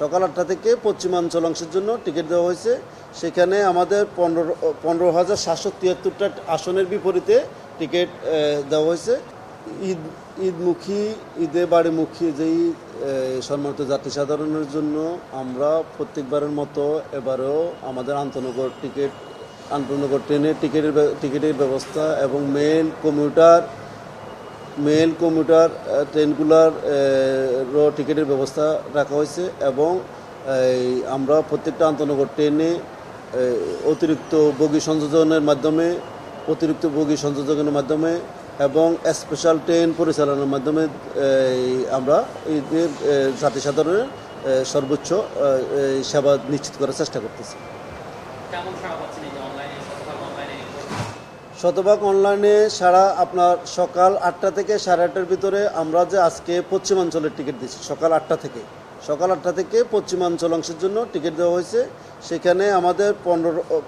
সকাল 8টা থেকে পশ্চিমাঞ্চল অংশের জন্য টিকিট দেওয়া হয়েছে। সেখানে আমাদের 15,773টা আসনের বিপরীতে টিকিট দেওয়া হয়েছে। ঈদমুখী ঈদে বাড়িমুখী যেই সম্মানিত যাত্রী সাধারণের জন্য আমরা প্রত্যেকবারের মতো এবারেও আমাদের আন্তনগর ট্রেনে টিকিটের ব্যবস্থা এবং মেল কমিউটার ট্রেনগুলোর টিকিটের ব্যবস্থা রাখা হয়েছে এবং আমরা প্রত্যেকটা আন্তনগর ট্রেনে অতিরিক্ত বগি সংযোজনের মাধ্যমে এবং স্পেশাল ট্রেন পরিচালনার মাধ্যমে আমরা এদের যাত্রী সাধারণের সর্বোচ্চ সেবা নিশ্চিত করার চেষ্টা করতেছি। শতভাগ অনলাইনে সারা আপনার সকাল 8টা থেকে 8:30টার ভিতরে আমরা যে আজকে পশ্চিমাঞ্চলের টিকিট দিচ্ছি সকাল 8টা থেকে পশ্চিমাঞ্চল অংশের জন্য টিকিট দেওয়া হয়েছে। সেখানে আমাদের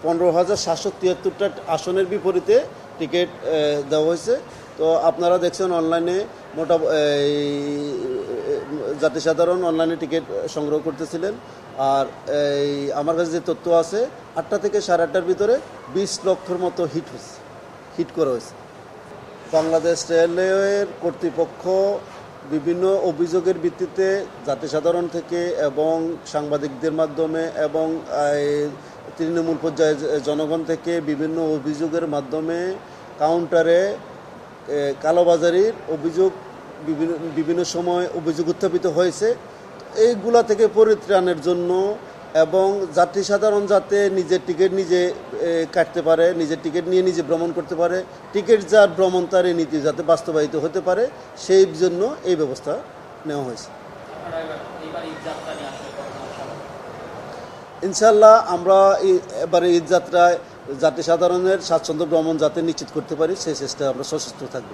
15,773টা আসনের বিপরীতে টিকিট দেওয়া হয়েছে। তো আপনারা দেখছেন অনলাইনে যাত্রী সাধারণ অনলাইনে টিকিট সংগ্রহ করতেছিলেন। আর আমার কাছে যে তথ্য আছে 8টা থেকে 8:30টার ভিতরে 20 লক্ষের মতো হিট করা হয়েছে। বাংলাদেশ রেলওয়ের কর্তৃপক্ষ বিভিন্ন অভিযোগের ভিত্তিতে যাত্রী সাধারণ থেকে এবং সাংবাদিকদের মাধ্যমে এবং তৃণমূল পর্যায়ে জনগণ থেকে বিভিন্ন অভিযোগের মাধ্যমে কাউন্টারে কালোবাজারির অভিযোগ বিভিন্ন সময় অভিযোগ উত্থাপিত হয়েছে। এইগুলা থেকে পরিত্রাণের জন্য এবং যাত্রী সাধারণ যাতে নিজের টিকিট নিজে কাটতে পারে, নিজের টিকিট নিয়ে নিজে ভ্রমণ করতে পারে, টিকিট যার ভ্রমণ তার এই নীতি যাতে বাস্তবায়িত হতে পারে সেই জন্য এই ব্যবস্থা নেওয়া হয়েছে। ইনশাল্লাহ আমরা এবারে ঈদ যাত্রায় যাত্রী সাধারণের স্বাচ্ছন্দ্য ভ্রমণ যাতে নিশ্চিত করতে পারি সেই চেষ্টায় আমরা সশস্ত্র থাকব।